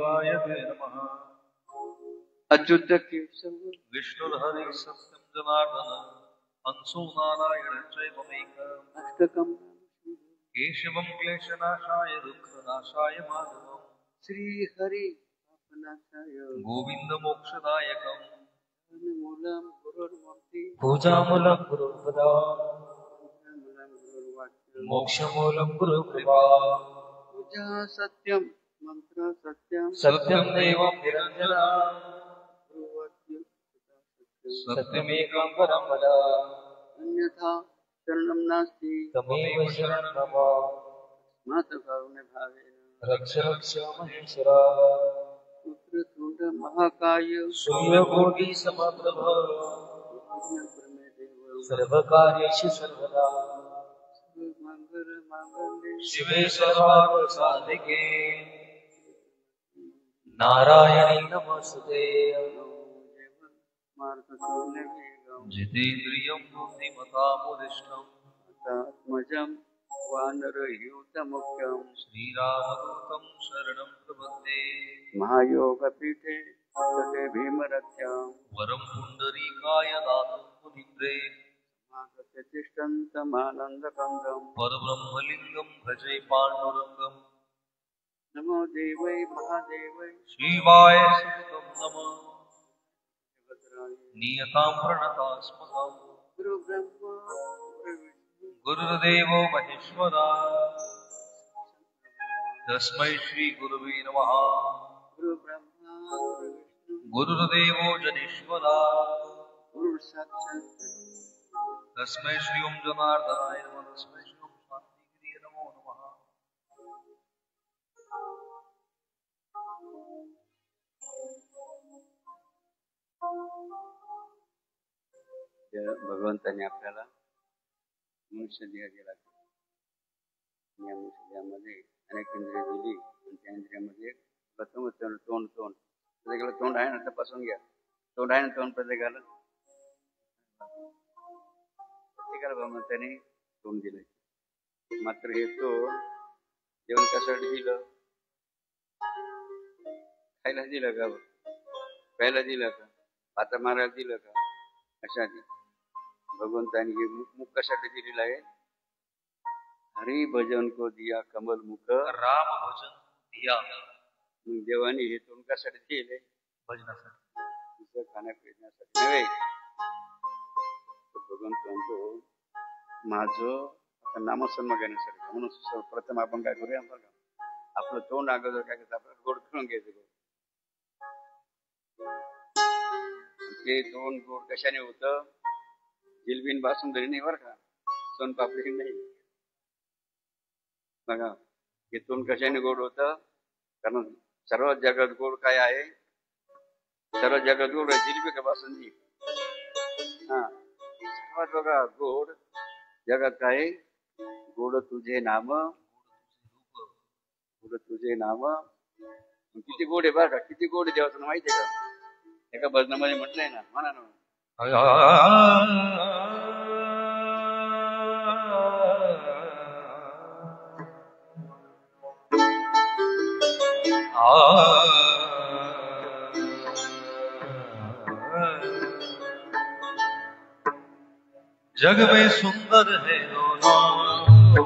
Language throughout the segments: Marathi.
शिवाय ते नमः। अच्युत केशव विष्णुर्हरि सत्यं जनार्दन हंसो नारायण चैवमेकम्। अष्टकम् केशवं क्लेशनाशाय दुःखनाशाय माधवम्। श्रीहरि अपनाशाय गोविन्द मोक्षदायकम्। मूलं गुरुर्मूर्ति पूजामूलं गुरुपदा मूलं गुरुर्वाक्य मोक्षमूलं गुरुकृपा पूजा सत्यं मंत्र सत्यं सत्यं देवं निरञ्जनम् गुरुवाक्य सत्यमेकं परं वद अन्यथा शरणं नास्ति तमेव शरणं मम मातभावने भावेन रक्ष रक्ष महेश्वरा पुत्रतुण्ड महाकाय सूर्यकोटि समप्रभ प्रमेदेव सर्वकार्येषु सर्वदा मंगल मांगल्ये शिवे सर्वार्थसाधिके नारायणी नमस्ते जितेन्द्रियं बुद्धिमतामुदिष्टम् आत्मजं वानरयूतमुख्यं श्रीरामदूतं शरणं प्रपद्ये। महायोगपीठे तटे भीमरथ्यां वरं पुण्डरीकाय दातुं मुनीन्द्रे तिष्ठन्तमानन्दकन्दं परब्रह्मलिङ्गं भजे पाण्डुरङ्गम्। नमो देवै महादेवै शिवाय सततं नमः। भद्राय नियतां प्रणतास्मकम्। गुरुब्रह्मा गुरुविष्णु गुरुर्देवो महेश्वरा तस्मै श्रीगुरुवे नमः। गुरुब्रह्मा गुरुविष्णु गुरुर्देवो जनेश्वरा गुरुसाक्षात् तस्मै श्री ओं जनार्दनाय नमः। तस्मै श्री ओं शान्तिगिरिये नमो नमः। भगवंताने आपल्याला मनुष्य देह दिला. या मनुष्य देहामध्ये अनेक इंद्रिय दिली आणि त्या इंद्रियामध्ये प्रथम तोंड प्रत्येकाला तोंड आहे ना, तपासून घ्या. तोंड आहे ना, तोंड प्रत्येकाला भगवंताने तोंड दिलंय. मात्र हे तोंड जेवण कशासाठी दिलं? खायला दिलं का? प्यायला दिलं का? पाता मारायला दिलं का? कशासाठी? भगवंताने हे मुख कशासाठी दिलेलं आहे? हरि भजन को दिया कमल मुख राम भजन दिया. देवाने हे तोंड कशासाठी दिले? भजनासाठी. दुसरं खाण्यापिण्यासाठी नव्हे. भगवंत म्हणतो माझं नामस्मरण घेण्यासाठी. म्हणून प्रथम आपण काय करूया बघा, आपलं तोंड अगोदर काय करायचं, आपल्याला गोड करून घ्यायचं. ते तोंड गोड कशाने होतं? जिलबीन बासुंदरी नाही बरं का, सोनपापडी नाही. बघा हे तोंड कशाने गोड होतं? कारण सर्व जगात गोड काय आहे? सर्व जगात गोड आहे जिलबी का बासुंदी? हा, सर्वात बघा गोड जगात काय? गोड तुझे नाम, गोड तुझे नाम. किती गोड आहे बघा, किती गोड आहे देवाचं माहिती आहे का? एका भजनामध्ये म्हटलंय ना, म्हणा ना, जग में सुंदर है दोनों.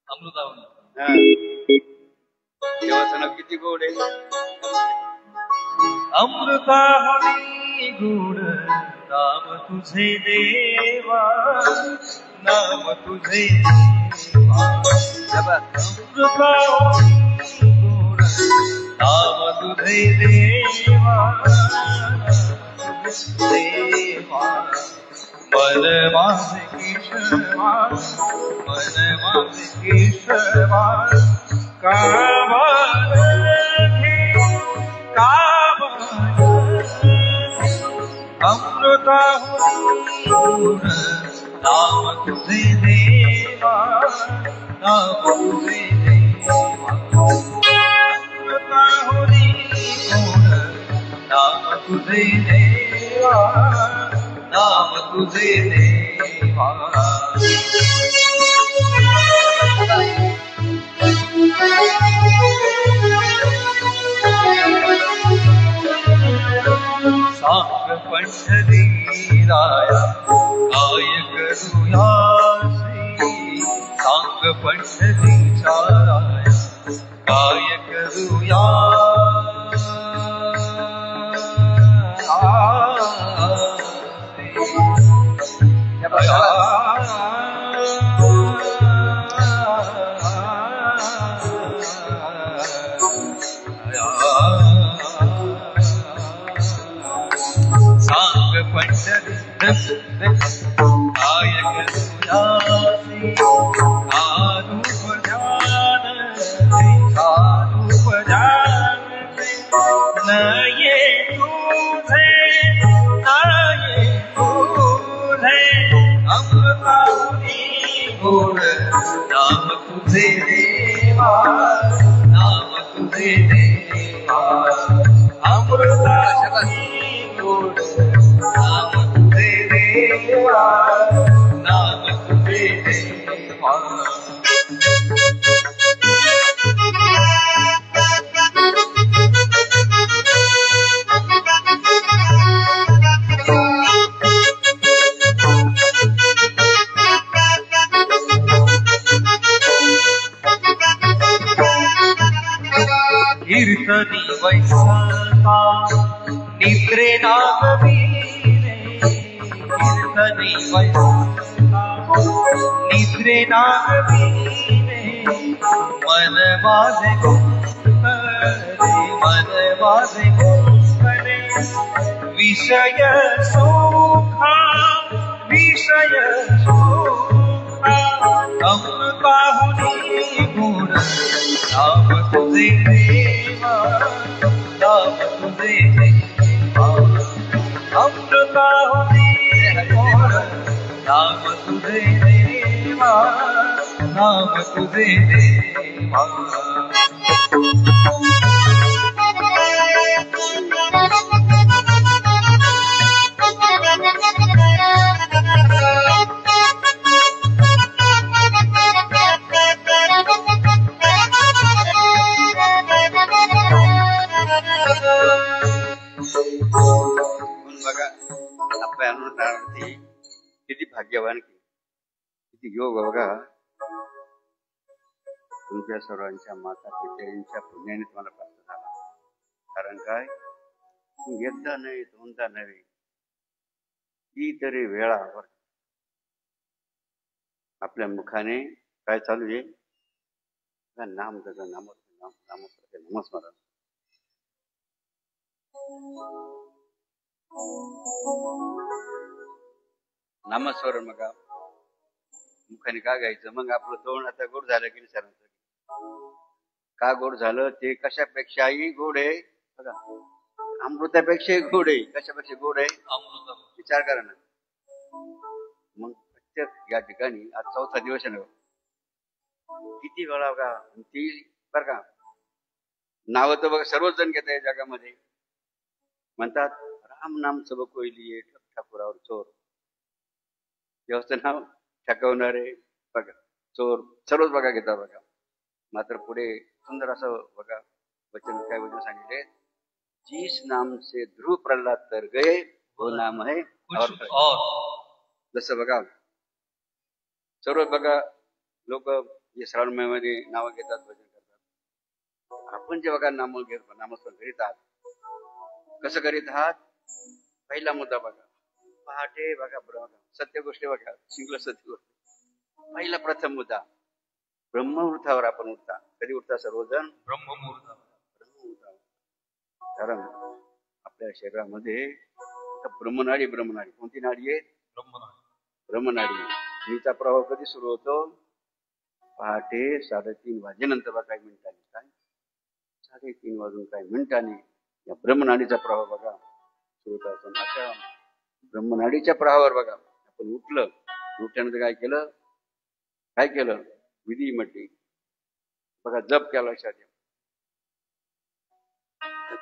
अमृतावली. देवाचं नाव किती गोड आहे. अमृतावली गुण नाम तुझे देवा, नाम तुझे देवा. अमृतावली गुण नाम तुझे देवा, देवा. मन माझे केशवा, मन माझे केशवा. कामन घे कामन, अमृताहुनी गुण नाम तुझे देवा, नाम तुझे देवा. अमृताहुनी गुण नाम तुझे देवा, नाम तुझे देवा. पंढरीराया काय करूयासी सांग पंढरीच्या राया काय करूया सांग पंढरी काय करूयासी कारूप ध्यान नये तुझे अमृताहुनी गोड नाम तुझे देवा नाम तुझे देवा अमृताहुनी गोड नाम तुझे देवा नाम तुझे देवा कीर्तनी वैसता निद्रे नागवीरे कीर्तनी वैसता निद्रे नागवीरे मन माझे गुंतले मन माझे गुंतले विषय सुखा अमृताहुनी गुण नाम तुझे देवा नाम तुझे देवा अमृताहुनी गुण नाम तुझे देवा नाम तुझे देवा बघा आपल्या अनुदानार्थी किती भाग्यवान किती योग बघा तुमच्या सर्वांच्या माता पित्यांच्या पुण्याने तुम्हाला प्राप्त झाला. कारण काय एकदा नाही दोनदा नव्हे ती तरी वेळावर आपल्या मुखाने काय चालू आहे नाम त्याचं नामस्मरण नामस्मरण मग मुखाने का गायचं मग आपलं तोंड आता गोड झालं की विचारायचं का गोड झालं ते कशापेक्षाही गोड आहे बघा अमृतापेक्षाही गोड आहे कशापेक्षा गोड आहे अमृत विचार करा ना मग प्रत्येक या ठिकाणी आज 4था दिवस आहे ना किती वेळा बघा ती बर का नाव तर बघा सर्वच जण घेत आहे जगामध्ये म्हणतात राम नाम सब कोयली ठाकुरावर चोर व्यवस्था नाव ठकवणारे बघा चोर सर्वच बघा घेतात बघा मात्र पुढे सुंदर असं बघा वचन काय वचन सांगितले जिस नाम से ध्रुव प्रल्हाद तर गए वो नाम है जसं बघा सर्व बघा लोक जे श्रावण महिन्यामध्ये नावं घेतात भजन करतात आपण जे बघा नामस्मरण करीत आहात कसं करीत आहात पहिला मुद्दा बघा पहाटे बघा सत्य गोष्टी बघा शिंगल सत्य गोष्ट पहिला प्रथम मुद्दा ब्रह्ममुहूर्तावर आपण उठता कधी उठता सर्वजण ब्रह्ममुहूर्त कारण आपल्या शरीरामध्ये ब्रह्मनाडी कोणती नाडी आहे ब्रह्मनाडी नीचा प्रवाह कधी सुरू होतो पहाटे 3:30 वाजेनंतर बघा काही मिनिटांनी काय 3:30 वाजून काही मिनिटांनी या ब्रह्मनाडीचा प्रवाह बघा सुरू होतो अशा ब्रह्मनाडीच्या प्रवाहावर बघा आपण उठल्यानंतर काय केलं विधी म्हटली बघा जप केला लक्षात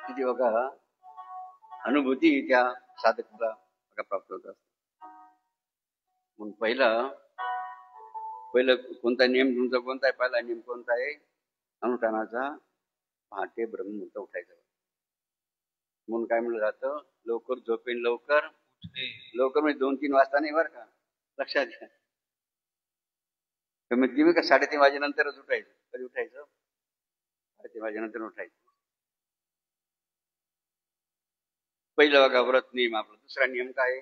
किती बघा अनुभूती त्या साधकाला बघा प्राप्त होत असते मग पहिलं कोणता नियम तुमचा कोणता आहे पहिला नियम कोणता आहे अनुष्ठानाचा पहाटे ब्रह्ममुहूर्त उठायचा म्हणून काय म्हणलं जातं, लवकर झोपेन लवकर उठणे. लवकर म्हणजे 2-3 वाजता नाही बरं का, लक्षात घ्या. कमीत कमी का 3:30 वाजेनंतरच उठायचं. कधी उठायचं? 3:30 वाजेनंतर उठायचं. पहिलं बघा व्रत नियम आपला. दुसरा नियम काय आहे?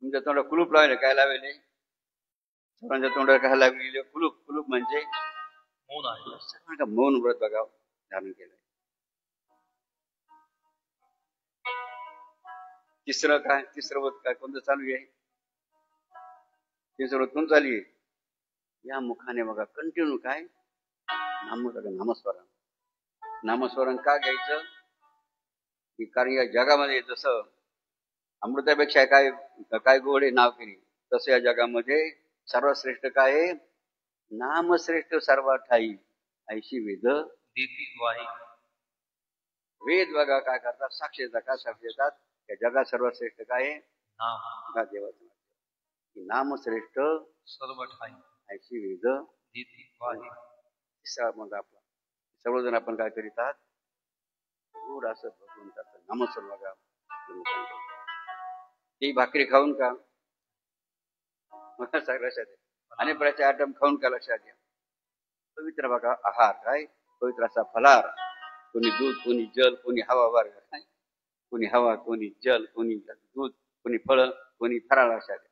तुमच्या तोंडात कुलूप लावले. काय लावले? सर्वांच्या तोंडावर काय लावलेले? कुलूप. कुलूप म्हणजे मौन आहे. सर्वांना मौन व्रत बघा धारण केलंय. तिसरं काय? तिसरं व्रत काय कोणतं चालू आहे? तिसरं व्रत कोण चालू आहे? या मुखाने बघा कंटिन्यू काय नामस्मरण. नामस्मरण का घ्यायचं? की कारण या जगामध्ये जसं अमृतापेक्षा काय काय गोड आहे नाव केली, तसं या जगामध्ये सर्वश्रेष्ठ काय आहे? नामश्रेष्ठ सर्व ठाई ऐशी वेद देती ग्वाही. वेद बघा काय करतात? साक्ष देतात. काय साक्ष देतात? या जगात सर्वश्रेष्ठ काय आहे? नाम का देवाचं नामश्रेष्ठ सर्व ठाई ऐशी वेद देती ग्वाही. तिसरा मग आपला सर्वजण आपण काय करीत आहात? गोड असं भगवंताचं नामस्मरण बघा. ती भाकरी खाऊन का? लक्षात द्या. आणि प्रकारचे आयटम खाऊन का? लक्षात घ्या. पवित्र बघा आहार काय? पवित्र असा फलाहार. कोणी दूध, कोणी जल, कोणी हवा वर्ग काय? कोणी हवा, कोणी जल, कोणी दूध, कोणी फळ, कोणी फराळ. लक्षात द्या.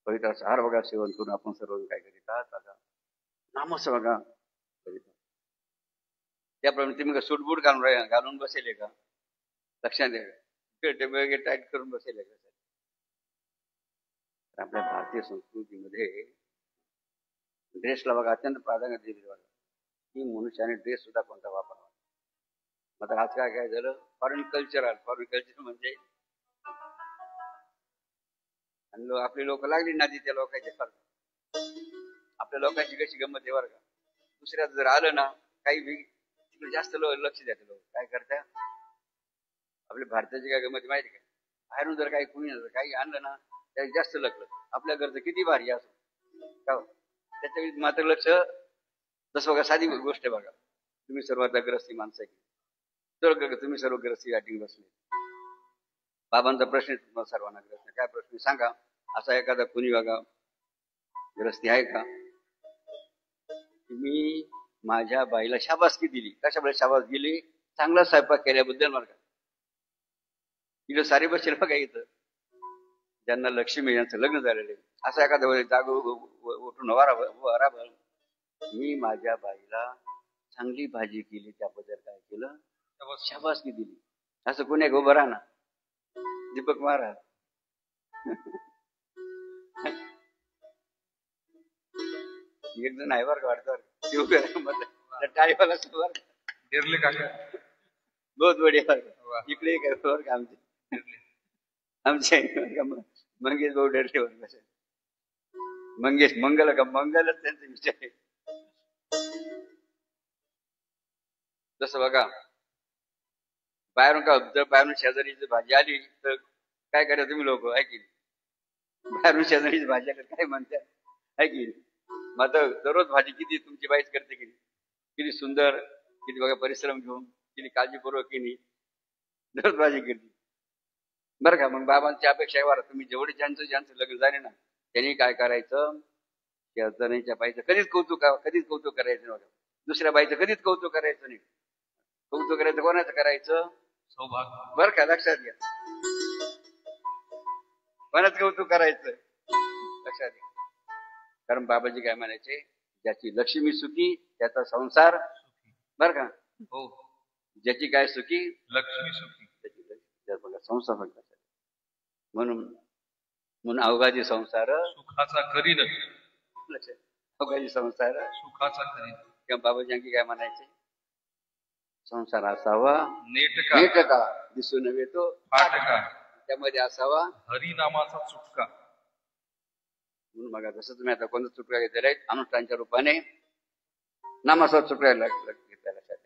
पवित्र असा आहार बघा सेवन करून आपण सर्वजण काय करीत आहात? बघा नामस्मरण बघा करीत आहात. त्याप्रमाणे तुम्ही सूटबूट घालून बसेल का? लक्षात द्या. टाईट करून बसेल का? आपल्या भारतीय संस्कृतीमध्ये ड्रेसला बघा अत्यंत प्राधान्य दिले बघा. की मनुष्याने ड्रेस सुद्धा कोणता वापरावा. मात्र आज काय झालं? Foreign culture. फॉरेन कल्चर म्हणजे आपले लोक लागली ना त्या लोकांचे फरक. आपल्या लोकांची कशी गंमत आहे बरं का. दुसऱ्यात जर आलं ना काही तिकडे जास्त लक्ष द्यायचं. लोक काय करतात? आपल्या भारताची काय गंमत माहिती का? बाहेरून जर काही कुणी काही आणलं ना त्याला जास्त लक्ष. आपल्या घरचं किती भारी असो का त्याच्या मात्र लक्ष. जसं बघा साधी गोष्ट आहे बघा. तुम्ही सर्वात ग्रस्ती माणसं आहे. तुम्ही सर्व ग्रस्ती गाठी बसले. बाबांचा प्रश्न तुम्हाला सर्वांना ग्रस्त. काय प्रश्न सांगा? असा एखादा कुणी बघा ग्रस्ती आहे का? मी माझ्या बाईला शाबासकी दिली. कशामुळे शाबास दिली? चांगला स्वयंपाक केल्याबद्दल. बरं का. तिला सारे बसेल बघा इथं ज्यांना लक्ष्मी यांचं लग्न झालेलं आहे. असा एखाद्या वेळेस जाग उठून वराभर मी माझ्या बाईला चांगली भाजी केली त्याबद्दल काय केलं? शाबासकी दिली. असं कोणी उभं राहा ना. दीपक महाराज एक जण आहे बरं का वाटतं टाळीवाला गिरले काका बहुत बढिया. इकडे काय बरं का आमचे मंगेश भाऊ डेरले बस. मंगेश मंगल का? मंगलच त्यांचा विचार आहे. जसं बघा बाहेरून का जर बाहेरून शेजारीची भाजी आली तर काय करा तुम्ही लोक? आहे की बाहेरून शेजारीची भाजी आली काय म्हणतात? आहे की मात्र दररोज भाजी किती तुमची बाईच करते की किती सुंदर, किती बघा परिश्रम घेऊन, किती काळजीपूर्वक केली दररोज भाजी केली बरं का. मग बाबांची अपेक्षा आहे तुम्ही जेवढे ज्यांचं लग्न झाले ना त्यांनी काय करायचं? शेजारीच्या बाईचं कधीच कौतुक करायचं नव्हतं. दुसऱ्या बाईचं कधीच कौतुक करायचं नाही. कौतुक करायचं कोणाचं करायचं? सौभाग्य. बरं का. लक्षात घ्या. कोणाच कौतुक करायचं? लक्षात घ्या. कारण बाबाजी काय म्हणायचे? ज्याची लक्ष्मी सुखी त्याचा संसार बरं का. हो. ज्याची काय सुखी? लक्ष्मी सुखी. बघा संसार बघा. म्हणून अवघाची संसार सुखाचा करीन. अवघाची संसार सुखाचा करीन. किंवा बाबाजी आणखी काय म्हणायचे? संसार असावा नेटका दिसू नव्हे तो फाटका. त्यामध्ये असावा हरिनामाचा चुटका. म्हणून बघा जसं तुम्ही आता कोणतं चुटका घेतलेला आहे अनुष्ठानच्या रूपाने नामाचा चुटका घेतलेला. लक्षात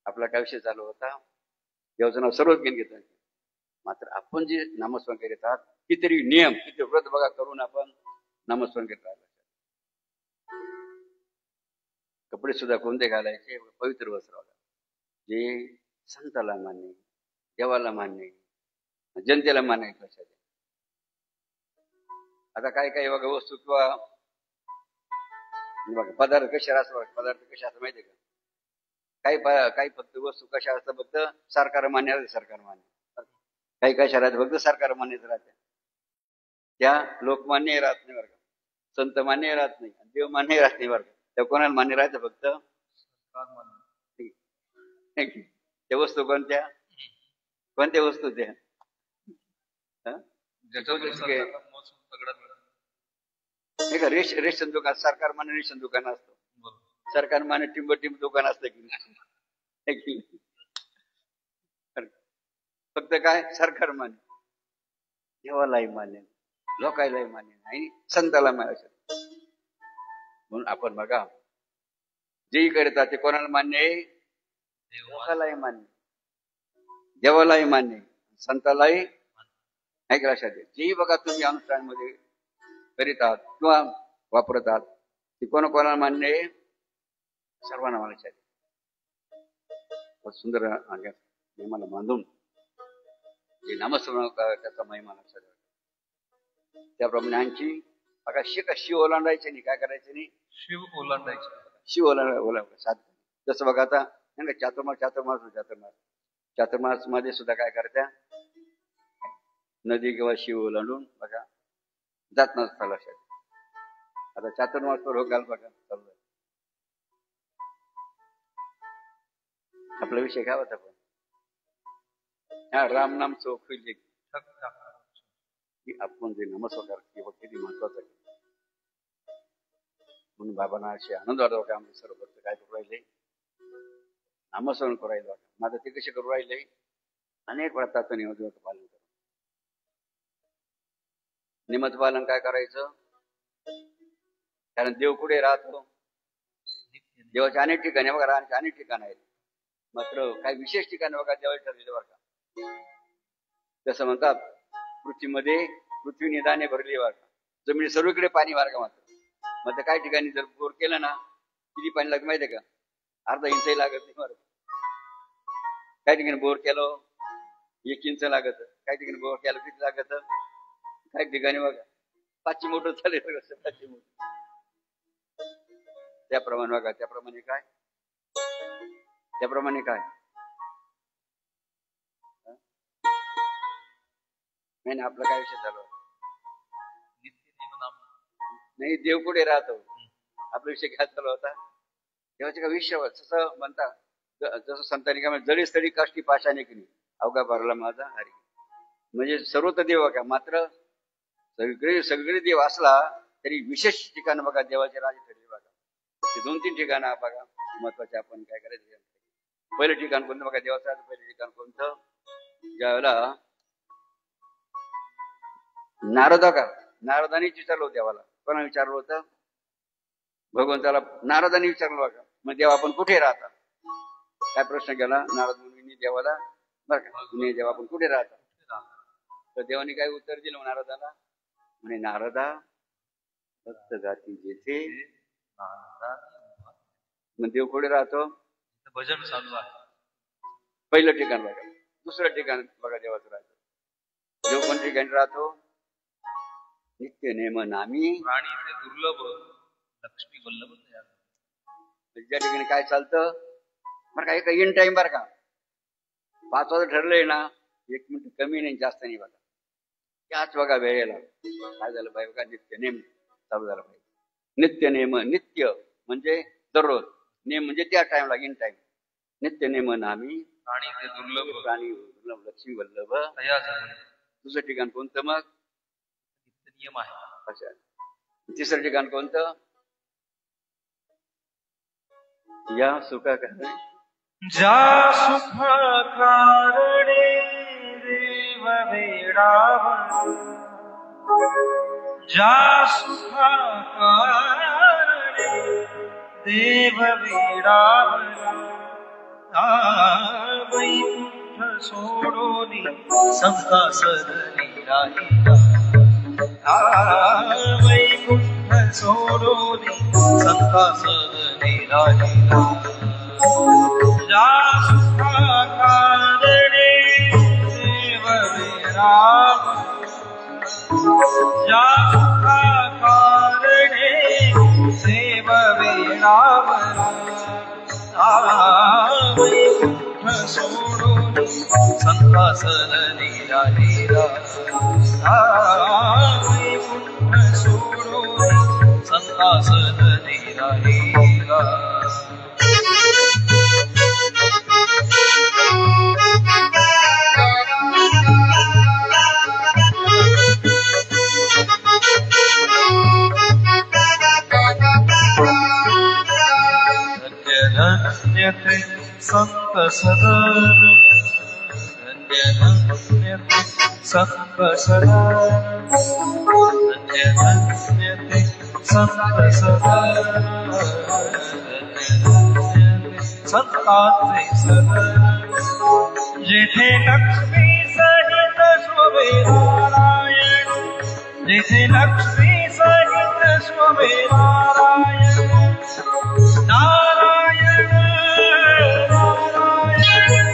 आपला काय विषय चालू होता? देवाचं नाव सर्वच घेऊन घेतो. मात्र आपण जे नामस्मरण करीत आहात कितीतरी नियम किती व्रत बघा करून आपण नामस्मरण करीत आहात. कपडे सुद्धा कोणते घालायचे? पवित्र वस्त्र बघा. जे संताला मान्य, देवाला मान्य, जनतेला मान्य कशाचे. आता काय काय बघा वस्तू किंवा बघा पदार्थ कसे असतात, पदार्थ कसे असतात माहितीये का. काही फक्त वस्तू कशा असतात फक्त सरकार मान्य राहते, सरकार मान्य. काही कशा राहते फक्त सरकार मान्यच राहते, त्या लोकमान्य राहत नाही बरं का, संत मान्य राहत नाही, देव मान्य राहत नाही बरं का. त्या कोणाला मान्य राहते फक्त त्या वस्तू कोणत्या कोणत्या वस्तू त्या रेशन दुकान, सरकार मान्य रेशन दुकान असतं, सरकार मान्य टिंब दुकान असतं की फक्त काय सरकार मान्य, देवालाही मान्य, लोकायलाही मान्य नाही, संताला मान्य. म्हणून आपण बघा जे करतात ते कोणाला मान्य आहे, लोकालाही मान्य, देवालाही मान्य, संतालाही ऐक लक्षात घ्या. जेही बघा तुम्ही अनुष्ठानामध्ये करीत आहात किंवा वापरत आहात ते कोणाला मान्य आहे, सर्वांना मान्य. सुंदर नियमाला बांधून जे नामस्मरण त्याचा महिमा लक्षात घ्या. त्याप्रमाणे आणखी बघा शिव ओलांडायचे नाही, काय करायचे नाही, शिव ओलांडायचे, शिव ओलांड साध. जसं बघा आता चातुर्मास मध्ये सुद्धा काय करत्या, नदी किंवा शिव ओलांडून बघा जात नसता लक्षात. आता चातुर्मास हो घाल बघा चालू. आपला विषय काय होता पण हा रामनाम चोख होईल की आपण जे नमस्कार किंवा किती महत्वाचं आहे. म्हणून बाबांना असे आनंद वाटतो का आमचे सर्व भक्त काय करू राहिले, नामस्मरण करू राहिले. माझं ते कसे करू राहिले, अनेक व्रताचं नियमाचं पालन करू. नियमाचं पालन काय करायचं, कारण देव कुठे राहतो, देवाच्या अनेक ठिकाणी बघा, राहण्याचे अनेक ठिकाण आहेत, मात्र काही विशेष ठिकाणी बघा देवाचे ठरलेले बरं का. जसं म्हणतात पृथ्वीमध्ये पृथ्वी निदाने भरली बरं का, जमिनी सर्वीकडे पाणी बरं का. मात्र काही ठिकाणी जर बोर केलं ना किती पाणी लागत माहितीये का, अर्धा इंचही लागत नाही बरं. काही ठिकाणी बोर केलं 1 इंच लागत, काही ठिकाणी बोर केलं किती लागत, काही ठिकाणी बघा 5 मोटर झाले 5 मोटर. त्याप्रमाणे बघा, त्याप्रमाणे काय नाही आपला काय विषय चालू नाही, देव कुठे राहतो आपला विषय काय चालू होता, देवाचे का विषय. जसं म्हणतात, जसं संतांनी काय जळी स्थळी काष्टी पाशाने केली अवघा भरला माझा हरी. म्हणजे सर्व तर देव का, मात्र सगळे देव असला तरी विशेष ठिकाण बघा देवाचे राजे ठरले बघा. ते 2-3 ठिकाणं बघा महत्वाचे. आपण काय करायचं, पहिलं ठिकाण कोणतं बघा देवाचं, पहिलं ठिकाण कोणतं, ज्यावेळेला नारदाने विचारलं होतं देवाला. कोणा विचारलं होतं, भगवंताला नारदाने विचारलं बघा. मग देवा आपण कुठे राहता, काय प्रश्न केला नारद मुनींनी देवाला बरं का, तुम्ही देवा आपण कुठे राहता. तर देवाने काय उत्तर दिलं नारदाला, म्हणे नारदा भक्त जाती जेथे. मग देव कुठे राहतो, भजन चालू आहे, पहिलं ठिकाण बघा. दुसरं ठिकाण बघा देवाचं राहतो, देव कोण ठिकाणी राहतो, नित्य नेम नामी प्राणीचे दुर्लभ लक्ष्मी वल्लभ तयार. ज्या ठिकाणी काय चालतं बरं का, एक इन टाइम बरं का, 5 वाजता ठरलंय ना, 1 मिनिट कमी नाही जास्त नाही बघा. त्याच बघा वेळेला काय झालं पाहिजे बघा, नित्य नेम चालू झाला पाहिजे. नित्य नेम, नित्य म्हणजे दररोज, नेम म्हणजे त्या टाइमला इन टाइम. नित्य नेम नामी प्राणीचे दुर्लभ, प्राणी दुर्लभ लक्ष्मी वल्लभ तयार झाले. दुसरं ठिकाण कोणतं मग, नियम आहे. अच्छा. तिसरं ठिकाण कोणतं, या सुखा कारणे, ज्या सुखा कारणे देव वेडावला, ज्या सुखा कारणे देव वेडावला, वैकुंठ सोडोनी संकासनी राहिला, वैकुंठ सोडोनी संकासनी राहिला. ज्या सुखा वेडावला वैकुंठ सोडून संकासरणी राहिला वैकुंठ सोडून संकासरणी राहिला धन्यते संत सदर धन्यते संत सदर धन्यते संत सदर धन्यते संतांचे सदर जेथे लक्ष्मी सहित शोभे नारायण जेथे लक्ष्मी सहित शोभे नारायण नारायण नारायण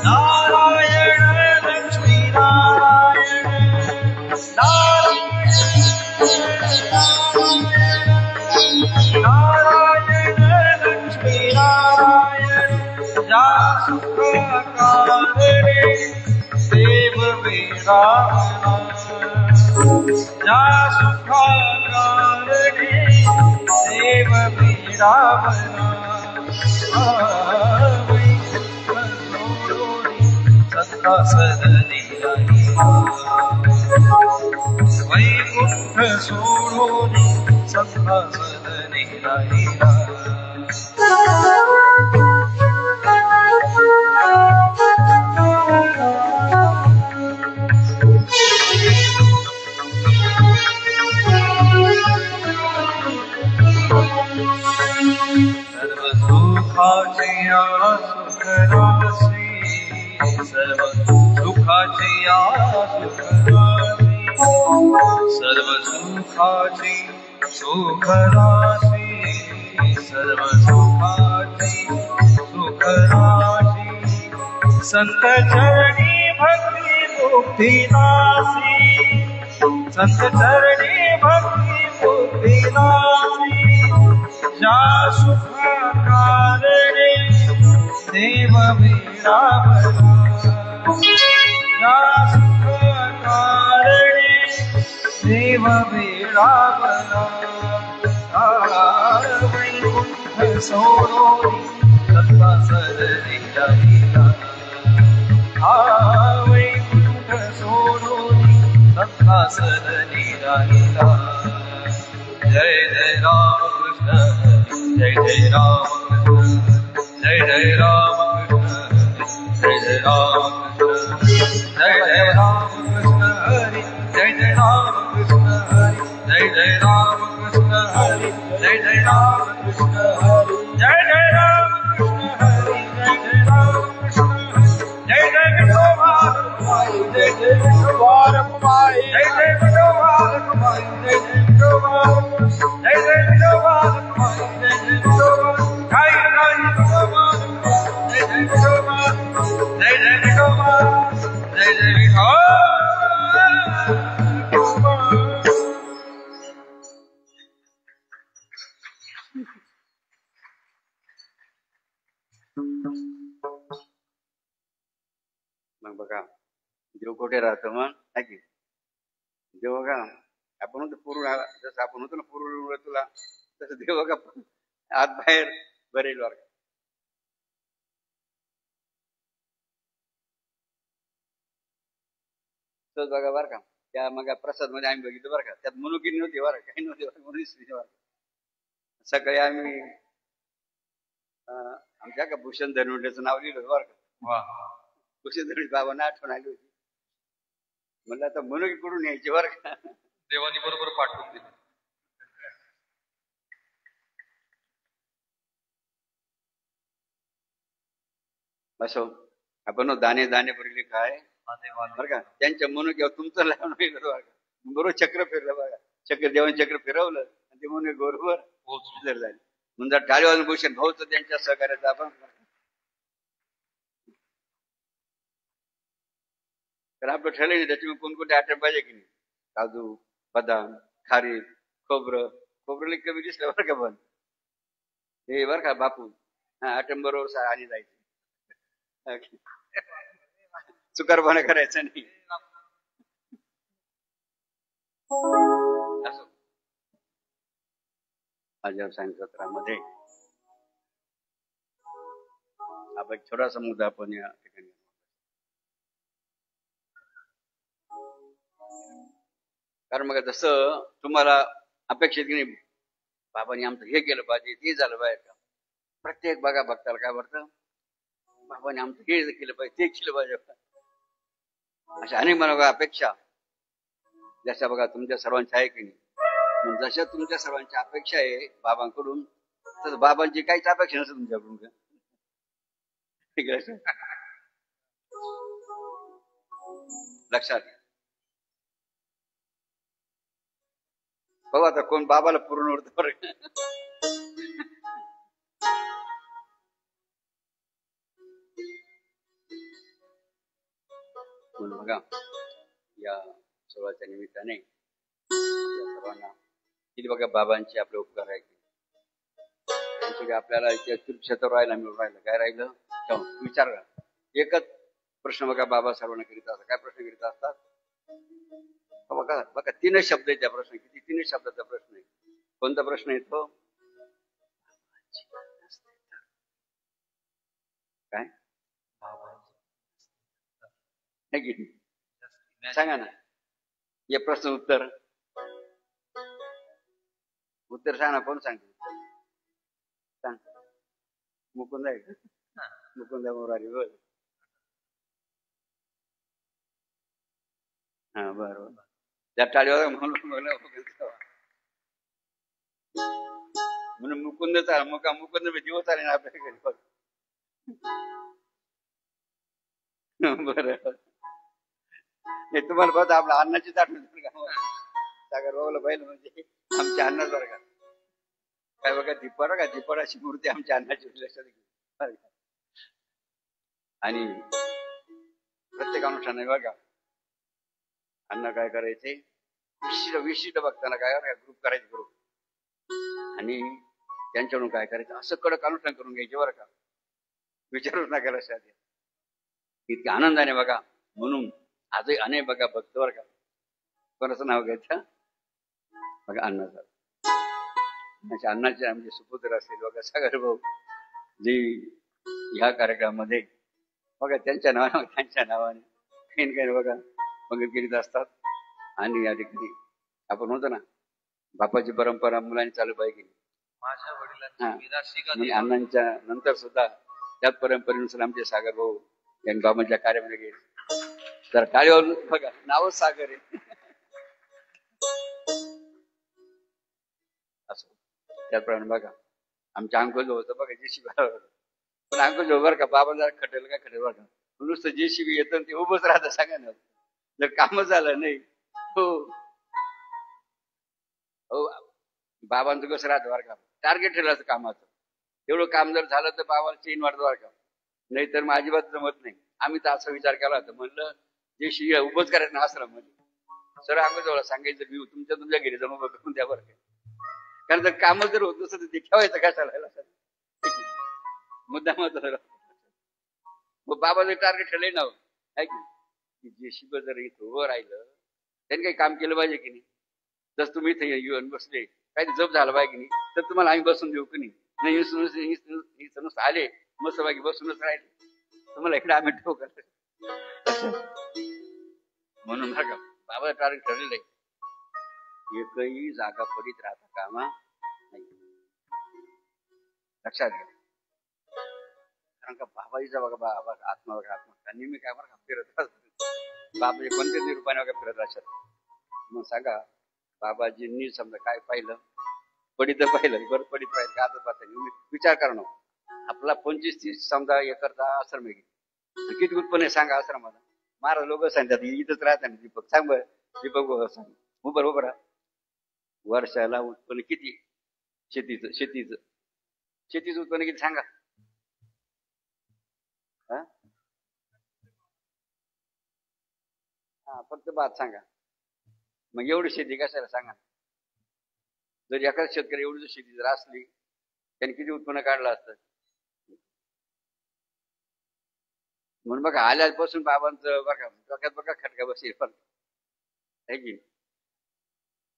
नारायण लक्ष्मी नारायण नारायण लक्ष्मी नारायण जा सुख कारणे देव वेडावला जा सुख कारणे देव वेडावला संकासरणी राहिला वैकुंठ सोडून संकासरणी राहिला सर्व सुखाची सुखराशी सर्व सुखाची सुखराशी सर्व सुखाची सुखराशी सर्व सुखाची सुखराशी संत चरणी भक्ती मुक्ती नासी संत चरणी भक्ती मुक्ती नासी जा सुख कारणे देव वेडावला जा सुख कारणे देव वेडावला वैकुंठ सोडून संकासरणी राहिला वैकुंठ सोडून संकासरणी राहिला जय जय राम कृष्ण जय जय राम कृष्ण जय जय राम कृष्ण जय जय राम कृष्ण जय जय राम कृष्ण हरि जय जय राम कृष्ण हरि जय जय राम कृष्ण हरि जय जय राम कृष्ण हरि जय जय राम कृष्ण हरि जय जय राम कृष्ण हरि जय जय विठोबा रखुमाई जय जय विठोबा रखुमाई जय जय विठोबा रखुमाई जय जय विठोबा जय जय विठोबा रखुमाई जय जय विठोबा जय जय विठोबा जय जय विठोबा जय जय विठोबा जय जय विठोबा मग बघा देव कुठे राहतो मग आहे की देव बघा आपण होतो पूर्व जसं आपण होतो ना पूर्व तुला तसं देव बघा आत बाहेर बरेल वर्ग तोच बघा बरं का त्या मग प्रसाद मध्ये आम्ही बघितलं बरं का त्यात मनुकी नव्हती बरं काही नव्हते म्हणून सकाळी आम्ही आमच्या का भूषण धनवंडेचं नाव लिहिलं बरं का भूषण धनवंडे बाबांना आठवण आली होती म्हणलं आता मनुकी कुठून यायची बरं का देवानी बरोबर पाठवून दिली असो आपण दाणे दाणे भरले काय बरं का त्यांच्या मनुक्यावर तुमचं लावून बरोबर चक्र फिरलं बघा चक्र देवाने चक्र फिरवलं आणि ते म्हणून बरोबर झाले म्हणजे टाळीवाजून भूषण भाऊच त्यांच्या सहकार्याचा आपण तर आपलं ठरलं नाही त्याच्यामुळे कोणकोणते आयटम पाहिजे की नाही काजू बदाम खारीक खोबरं खोबरं कमी दिसलं बरं का पण हे बर का बापू, हा बरोबर आणि जायचं, चुकारपणा करायचं नाही. असो माझ्या सत्रामध्ये आपण एक छोटासा मुद्दा आपण या ठिकाणी, कारण मग जसं तुम्हाला अपेक्षित की नाही, बाबांनी आमचं हे केलं पाहिजे, ते झालं पाहिजे का, प्रत्येक बघा भक्ताला काय वाटतं, बाबांनी आमचं हे केलं पाहिजे, ते केलं पाहिजे, अशा अनेक मला अपेक्षा जशा बघा तुमच्या सर्वांच्या आहे की नाही. मग जशा तुमच्या सर्वांची अपेक्षा आहे बाबांकडून, तर बाबांची काहीच अपेक्षा नसते तुमच्याकडून का, ठीक आहे. लक्षात बघू आता कोण बाबाला पूर्ण उरत बरं. बघा या सोहळ्याच्या निमित्ताने सर्वांना किती बघा बाबांचे आपले उपकार आहे, त्यांचे आपल्याला तीर्थक्षेत्र राहायला मिळून राहिलं. काय राहिलं विचार करा. एकच प्रश्न बघा बाबा सर्वांना करीत असतात. काय प्रश्न करीत असतात बघा बघा, तीनच शब्द आहेत त्या प्रश्न. किती तीनच शब्दाचा प्रश्न आहे. कोणता प्रश्न येतो, काय सांगा ना, या प्रश्न उत्तर सांग ना, कोण सांगते, सांग. मुकुंद आहे का, मुकुंद मोरारी, बोल. हा बरोबर, त्या टाळीवर म्हणून मुकुंद चाल मुकुंद दिवस आले ना आपल्याकडे. बरं, तुम्हाला बघा आपल्या अन्नाची आठवण सागर बाबाला पाहिलं म्हणजे आमच्या अन्नाच बरं का. काय बघा दीपड का, दीपडाची मूर्ती आमच्या अन्नाची लक्षात. आणि प्रत्येक अनुष्ठान बघा अन्न काय करायचे, विशिष्ट भक्तांना काय ग्रुप करायचे, ग्रुप, आणि त्यांच्याकडून काय करायचं असं कडक अनुष्ठान करून घ्यायचे बरं का. विचारूच नका लक्षात. इतक्या आनंदाने बघा. म्हणून आजही अनेक बघा भक्त बरं का, कोणाचं नाव घ्यायचं बघा, अन्नाचं. अन्नाचे आमचे सुपुत्र असेल बघा सागर भाऊ, जे ह्या कार्यक्रमामध्ये बघा त्यांच्या नावाने काही काही बघा पंगत करीत असतात. आणि या ठिकाणी आपण होतो ना, बापाची परंपरा मुलांनी चालू पाहिजे. माझ्या वडिलांची अण्णांच्या नंतर सुद्धा त्याच परंपरेनुसार आमचे सागर भाऊ यांनी बाबांच्या कार्यामध्ये गेले. तर टाळीवर बघा नावच सागर आहे. असं त्याप्रमाणे बघा आमच्या अंकुल होतं बघा, जेसीबी होतं. पण अंकुल बरं का, बाबा जरा खटेल काय खटेल बघा, नुसतं जेसीबी येतं ते उभंच राहतं. सांगा ना, जर काम झालं नाही. हो हो, बाबांचं कसं राहतं बरं का, टार्गेट ठेवलं कामाचं. तेवढं काम जर झालं तर बाबाला चेन वाढतं बरं का, नाही तर मग अजिबात जमत नाही. आम्ही तर असा विचार केला होता, म्हणलं जे शिया उभंच करायचं ना आश्रममध्ये, सर अंगजवळ सांगायचं मी तुमच्या घरी जाऊन उभं करून द्या बरं का. कारण जर काम जर होत नसतं ते ठेवायचं काय चालायला मुद्दा मग बाबाचं टार्गेट ठेवलंय ना आहे की, जे शिब जर इथं उभं राहिलं त्यांनी काही काम केलं पाहिजे की नाही. जसं तुम्ही इथे येऊन बसले काही जप झालं पाहिजे की नाही, तर तुम्हाला आम्ही बसून देऊ की नाही. नुसतं आले मस्त बाकी बसूनच राहिले, तुम्हाला इकडे आम्ही ठेवू का. म्हणून बघा बाबा टार्गेट ठरलेलं आहे, एकही जागा पडीत राहता कामा नाही. लक्षात घ्या. कारण का बाबाजीचा बघा बाबा आत्मा बघा, आत्मा नेहमी काय बरं फिरत बाबाजी कोणत्या रूपाने बघा फिरत राहतात. मग सांगा बाबाजींनी समजा काय पाहिलं, पडीत पाहिलं, बरं पडीत पाहिलं का, आता पाहिलं विचार करणं. आपला 25-30 समजा एकरचा आश्रम आहे, किती उत्पन्न आहे सांगा आश्रमाला. महाराज लोक सांगतात इथंच राहतात ना. दीपक सांग बरं, दीपक बाबा सांग उभं राहा. वर्षाला उत्पन्न किती शेतीचं उत्पन्न किती सांगा. हा फक्त बात सांगा. मग एवढी शेती कशाला सांगा. जर एखादा शेतकरी एवढी शेती जर असली, त्यांनी किती उत्पन्न काढलं असतं. म्हणून बघा आल्यापासून बाबांचं बघा डोक्यात बघा खटका बसेल पण आहे की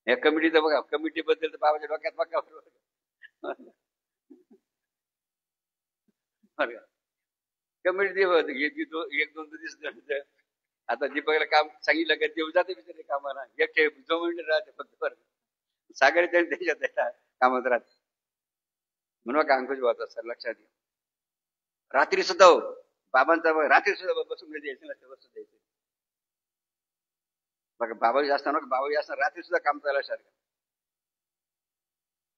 या कमिटीचं बघा कमिटी बद्दल तर बाबाच्या डोक्यात बघा कमिटी एक दोन दिवस आता दीपकला काम सांगितलं का देऊ जाते बिचारे कामाला एक जो मिनिट राहते फक्त बरं सागर त्याच्यात कामात राहते म्हणून का अंकुश भावता सर लक्षात घ्या रात्री सुद्धा हो बाबांचा रात्री सुद्धा बसून द्यायचं नसतं बसून द्यायचं बघा बाबाजी असताना बाबाजी असताना रात्री सुद्धा काम चाललं सारखं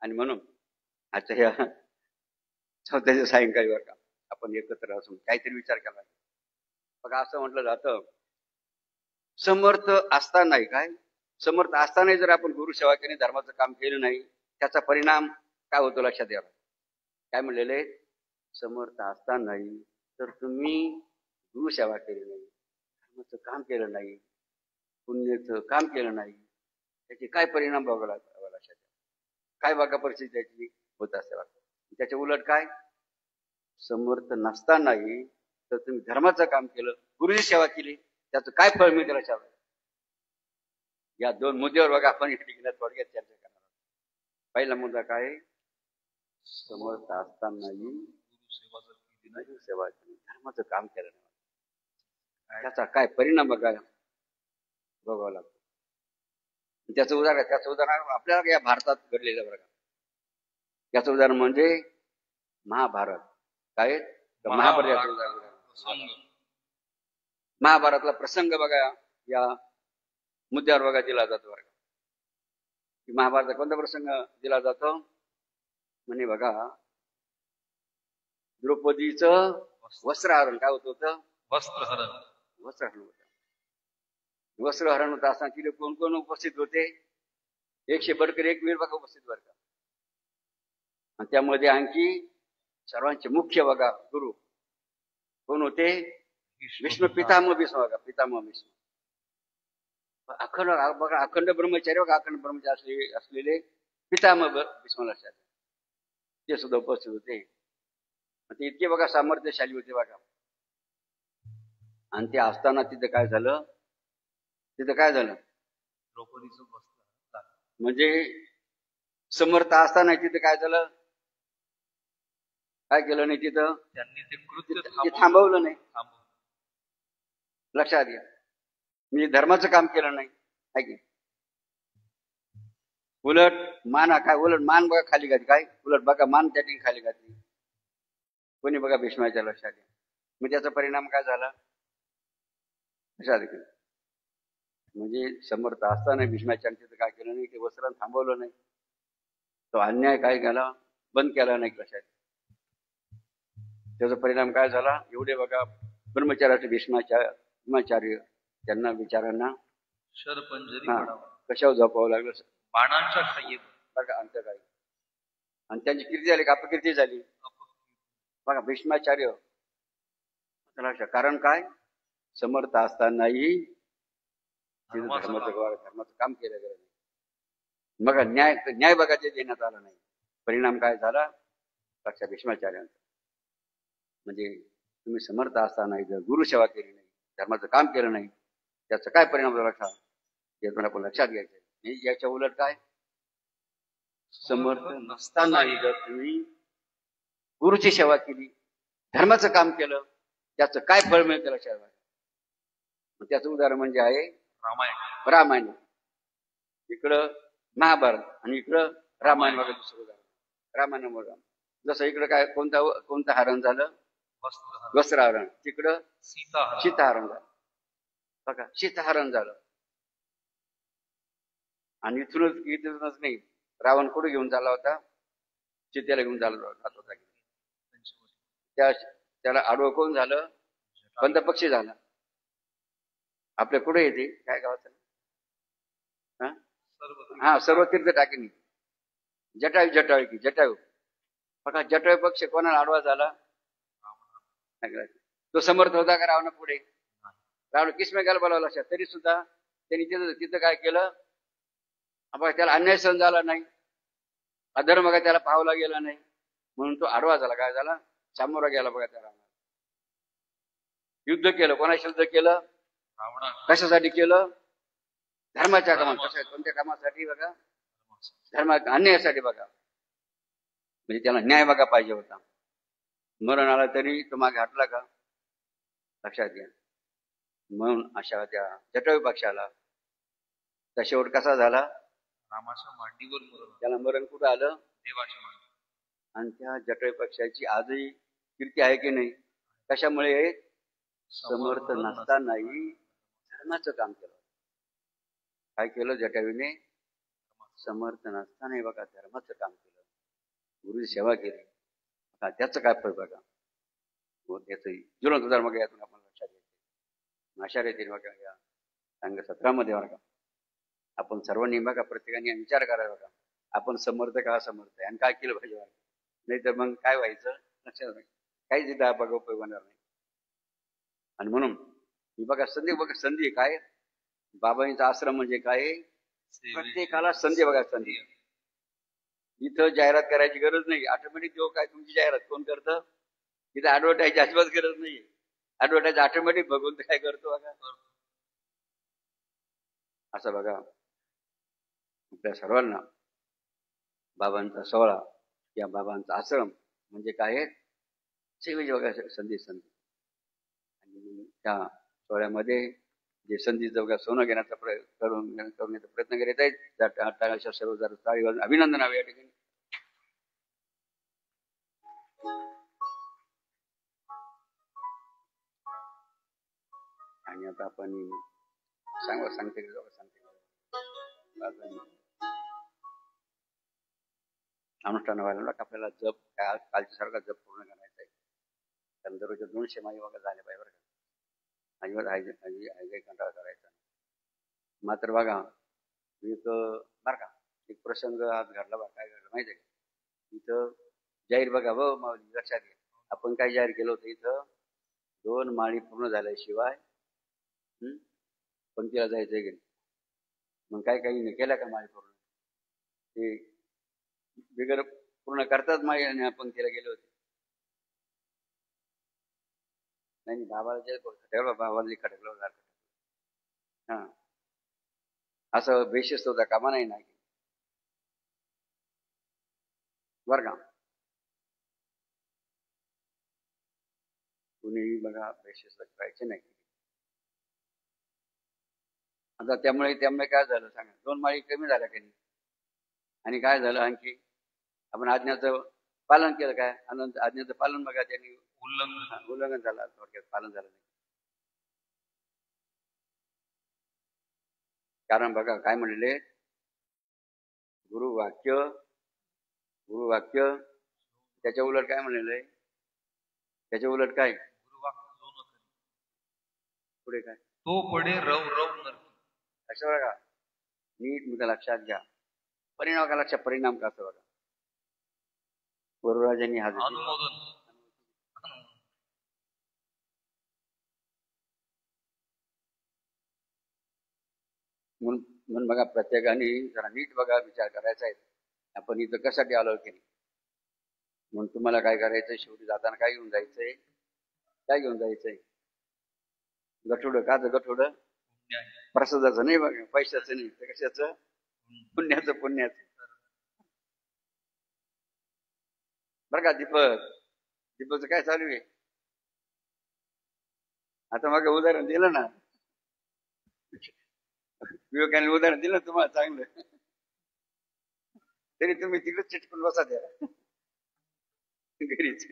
आणि म्हणून आजच्या ह्या चौथ्याच्या सायंकाळी बरं का आपण एकत्र असून काहीतरी विचार केला बघा असं म्हटलं जातं समर्थ असतानाही काय समर्थ असतानाही जर आपण गुरुसेवा केली धर्माचं काम केलं नाही त्याचा परिणाम काय होतो लक्षात यावं काय म्हणलेले समर्थ असतानाही तर तुम्ही गुरुसेवा केली नाही धर्माचं काम केलं नाही पुण्याचं काम केलं नाही त्याचे काय परिणाम बघायला लक्षात काय बघा परिस्थिती त्याची होत असते त्याच्या उलट काय समर्थ नसतानाही तर तुम्ही धर्माचं काम केलं गुरुची सेवा केली त्याचं काय फळ मिळतं लक्षात या दोन मुद्द्यावर बघा आपण या ठिकाणी थोडक्यात चर्चा करणार पहिला मुद्दा काय समर्थ असतानाही सेवा केली धर्माचं काम केलं नाही त्याचा काय परिणाम बघायला बघावं लागतो त्याचं उदाहरण आपल्याला या भारतात घडलेलं बघा त्याचं उदाहरण म्हणजे महाभारत काय महाभारतला प्रसंग बघा या मुद्द्यावर बघा दिला जातो बघा महाभारतात कोणता प्रसंग दिला जातो म्हणे बघा द्रौपदीचं वस्त्रहरण काय होतं वस्त्रहरण वस्त्रहरण होत असताना तिथे कोण कोण उपस्थित होते 100 बडकर 1 वीर बघा उपस्थित बरं का आणि त्यामध्ये आणखी सर्वांचे मुख्य बघा गुरु कोण होते विष्णू पितामह भीष्म बघा पितामह भीष्म अखंड बघा अखंड ब्रह्मचारी बघा अखंड ब्रह्मचारी असलेले पितामह भीष्म लक्षात ते सुद्धा उपस्थित होते ते इतके बघा सामर्थ्यशाली होते बघा आणि ते असताना तिथे काय झालं द्रौपदीचं वस्त्र म्हणजे समर्थ असताना तिथे काय झालं काय केलं नाही तिथं त्यांनी ते कृत्य थांबवलं नाही लक्षात घ्या मी धर्माचं काम केलं नाही आहे की उलट मान काय उलट मान बघा खाली घातली काय उलट बघा मान त्या ठिकाणी खाली घातली कोणी बघा भीष्माच्या लक्षात घ्या मग त्याचा परिणाम काय झाला लक्षात घ्या म्हणजे समर्थ असताना भीष्माच्या तिथं काय केलं नाही ते वस्त्र थांबवलं नाही तो अन्याय काय केला बंद केला नाही लक्षात त्याचा परिणाम काय झाला एवढे बघा ब्रह्मचार्याचे भीष्माचार्य त्यांना विचारांना शरपंजरी कशावर झोपावं लागलं बाणांच्या खाईत बघा अंत काय आणि त्यांची कीर्ती झाली का अपकीर्ती झाली बघा भीष्माचार्य कारण काय समर्थ असतानाही धर्माचं काम केलं गेलं नाही मग न्याय बघा ते देण्यात आला नाही परिणाम काय झाला लक्षात भीष्माचार्यांचा म्हणजे तुम्ही समर्थ असताना जर गुरुसेवा केली नाही धर्माचं काम केलं नाही त्याचा काय परिणाम झाला लक्षात यातून आपण लक्षात घ्यायचं याच्या उलट काय समर्थ नसतानाही जर तुम्ही गुरुची सेवा केली धर्माचं काम केलं त्याचं काय फळ मिळतं लक्षात त्याचं उदाहरण म्हणजे आहे रामायण इकडं महाभारत आणि इकडं रामायण बघा दुसरं उदाहरण रामायण बघा जसं इकडं काय कोणतं हरण झालं वस्त्रहरण तिकडं सीताहरण झालं बघा सीताहरण झालं आणि इथूनच नाही रावण कुठे घेऊन चालला होता सीतेला घेऊन जात होता त्याला आडवं कोण झालं बंद पक्षी झाला आपल्या कुठे येते काय गावाचं हा सर्व तीर्थ टाकेनी जटायू बघा जटायू पक्ष कोणाला आडवा झाला तो समर्थ होता का रावणा पुढे रावण किसमेकाला बोलावं लक्षात तरी सुद्धा त्यांनी तिथं काय केलं त्याला अन्याय सहन झाला नाही अधर्म का त्याला पाहावला गेला नाही म्हणून तो आडवा झाला. काय झाला? सामोरा गेला बघा त्या रावणाला. युद्ध केलं. कोणाशी युद्ध केलं? रावणा कशासाठी केलं? धर्माच्या कामात. कोणत्या कामासाठी? बघा, अन्यायासाठी बघा. म्हणजे त्याला न्याय बघा पाहिजे होता. मरण आला तरी तो मागे हटला का? लक्षात घ्या. म्हणून अशा त्या जटायू पक्षाला त्या शेवट कसा झाला? रामाच्या मांडीवर मरण. त्याला मरण कुठं आलं? देवाच्या मांडी. आणि त्या जटायू पक्षाची आजही कीर्ती आहे की नाही? कशामुळे? समर्थ नसतानाही धर्माचं काम केलं. काय केलं जटायूने? समर्थ नसतानाही बघा धर्माचं काम केलं, गुरुची सेवा केली. आता त्याचं काय फळ बघा. त्याचं ज्वलंत धर्म यातून आपण लक्षात येते. आशा येतील बघा या सांग 17 बघा. आपण सर्वांनी बघा प्रत्येकाने विचार करायला बघा, आपण समर्थ का असमर्थ आहे आणि काय केलं पाहिजे बघा. नाही तर मग काय व्हायचं? लक्षात नाही. काहीच इथं बघा उपयोग होणार नाही. आणि म्हणून ही बघा संधी काय? बाबांचा आश्रम म्हणजे काय? प्रत्येकाला संधी बघा. संधी इथं जाहिरात करायची गरज नाही. ऑटोमॅटिक देऊ काय तुमची जाहिरात कोण करतं? इथं ऍडव्हर्टाईज अजिबात गरज नाही. ऍडव्हर्टाईज ऑटोमॅटिक बघून काय करतो बघा. असं बघा आपल्या सर्वांना बाबांचा सोहळा या बाबांचा आश्रम म्हणजे काय? सेवेची बघा संधी. आणि त्या सोहळ्यामध्ये जे संधी बघा सोनं घेण्याचा करण्याचा प्रयत्न करीत आहेत. सर्व टाळी वाजून अभिनंदन हवे या ठिकाणी. आणि आता आपण सांगते अनुष्ठान व्हायला आपल्याला जप कालच्या सारखा जप पूर्ण करायचा आहे. कारण दररोजच्या 200 माळी बघा झाल्या पाहिजे बरं का. अजिबात कंटाळा करायचा. मात्र बघा बरं का एक प्रसंग आज घडला बघा. काय घडलं माहिती आहे का? इथं जाहीर बघा हो माऊली लक्षात घ्या. आपण काय जाहीर केलं होतं? इथं 2 माळी पूर्ण झाल्याशिवाय पंक्तीला जायचंय की नाही. मग काही नाही केल्या का माळी पूर्ण? ते बिगर पूर्ण करताच माळी पंक्तीला गेले होते. नाही बाबाला जे खटकलं, बाबाला खटकलं. हा असं बेशिस्त होता कामा नाही ना बर का. कुणी बघा बेशिस्त करायचे नाही. आता त्यामुळे काय झालं सांगा? 2 माळी कमी झाल्या की नाही. आणि काय झालं आणखी? आपण आज्ञाचं पालन केलं काय? आज्ञाचं पालन बघा त्यांनी उल्लंघन झालं. थोडक्यात पालन झालं नाही. कारण बघा काय म्हणले? गुरुवाक्य त्याच्या उलट काय म्हणलेलं? त्याच्या उलट काय? पुढे काय? तो पडे रव नरकी. अशा बघा नीट मुद्दा लक्षात घ्या. परिणाम का लक्षात? परिणाम का असं बघा. वरराजांनी हा म्हणून बघा प्रत्येकाने जरा नीट बघा विचार करायचा आहे. आपण इथं कशासाठी आलो की नाही. म्हणून तुम्हाला काय करायचंय? शेवटी जाताना काय घेऊन जायचंय? काय घेऊन जायचंय? गठोडं. का गठोडं? प्रसादाचं नाही बघा, पैशाचं नाही. तर कशाचं? पुण्याचं. बरं का दीपकचं काय चालू आहे? आता मग उदाहरण दिलं ना, विवेकाने उदाहरण दिलं तुम्हाला चांगलं. तरी तुम्ही तिकडे चिटकून बसा द्या घरीच.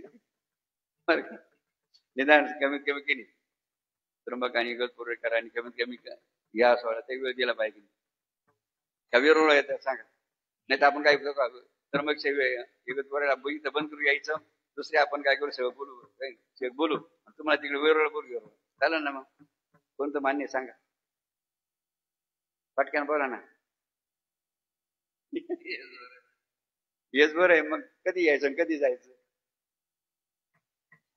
निदान कमीत कमी केली त्र्यंबक आणि इगतपुरेकर आणि कमीत कमी या सोहळ्यात वेळ दिला पाहिजे. कवीरोळ येतात सांगा. नाही तर आपण काय त्र्यंबक सेवे इगतपुरेला इथं बंद करू यायचं. दुसरे आपण काय करू सेवा बोलू तुम्हाला तिकडे वेरोळ बोलू चालेल ना. मग कोणतं मान्य सांगा पटकन बोला ना. हेच बरं आहे. मग कधी यायचं कधी जायचं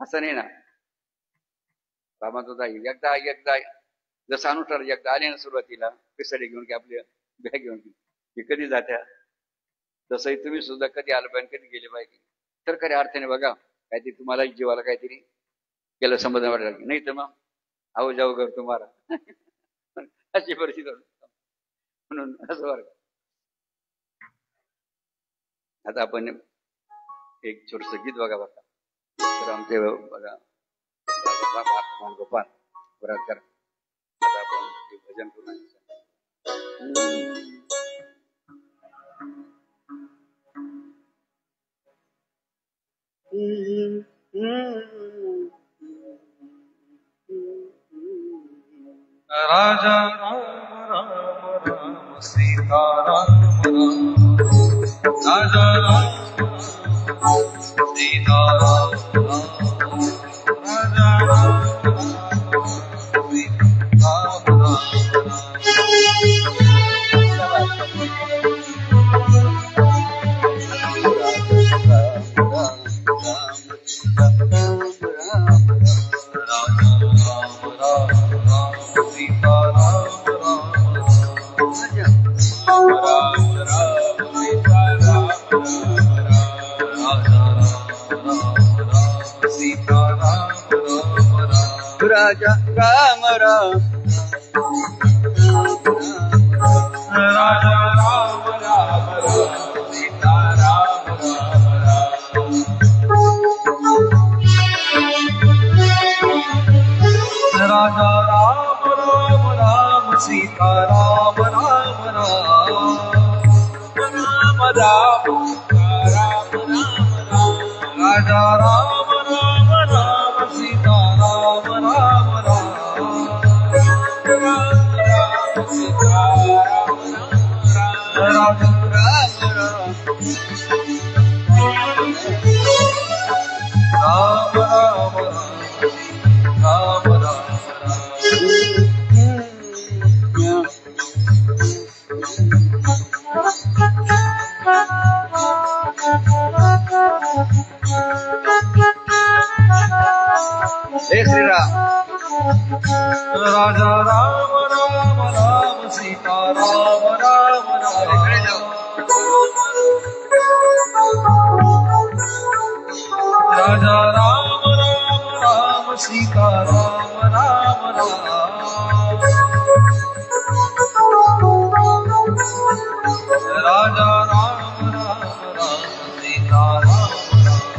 असं नाही ना. बाबा तुझा एकदा जसं अनुष्ठान एकदा आले ना सुरुवातीला पिसाडी घेऊन की आपल्या बॅग घेऊन की कधी जात्या. तसंही तुम्ही सुद्धा कधी आलं पाहिजे कधी गेले पाहिजे. सरकारी अर्थाने बघा काहीतरी तुम्हाला जीवाला काहीतरी केलं समाधान वाटायला लागलं. नाही तर मग आहो जाऊ कर तुम्हाला अशी परिस्थिती म्हणून असं वर्ग. आता आपण एक छोटस गीत बघा बघा. तर आमचे बघा गोपाल बराकर. आता आपण भजन करू. राजा राम राम राम सीता राम राम राजा राम सीता राम राम राजा राम सीता राजा राम राम राजा राम राम राम सीता राम राम राम राजा राम राम राम सीता राम राम राम राम राम राम राम राजा राम राम राम सीता राम राम राम राम सीता राम राम राम राम राम जय श्री राम. राजा राम राम राम सीता राम राम राम राजा राम राम राम सीता राम राम राम राजा राम राम राम सीता राम राम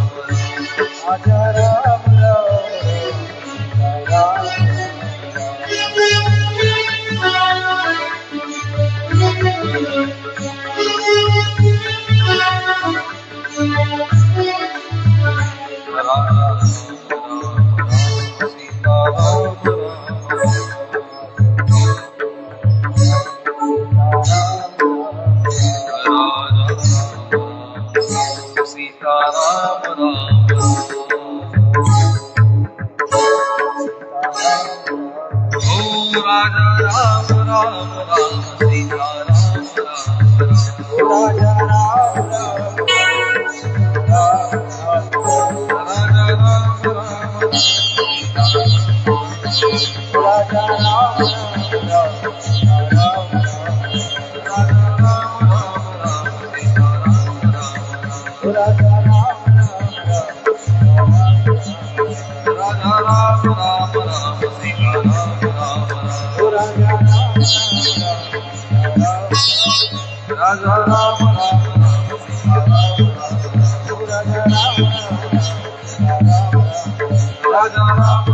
राजा राम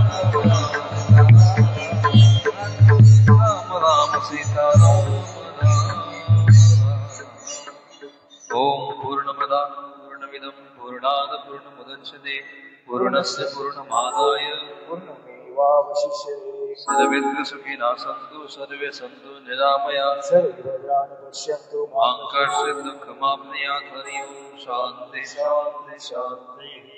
पूर्णस्य पूर्णमादाय पूर्णमेवावशिष्यते. सर्वेन्द्रसुखिनः सन्तु सर्वे सन्तु निरामयाः सर्वभद्राणि पश्यन्तु मां कश्चित् दुःखमाप्नुयात्. हरि ओं शान्ति शान्ति शान्ति.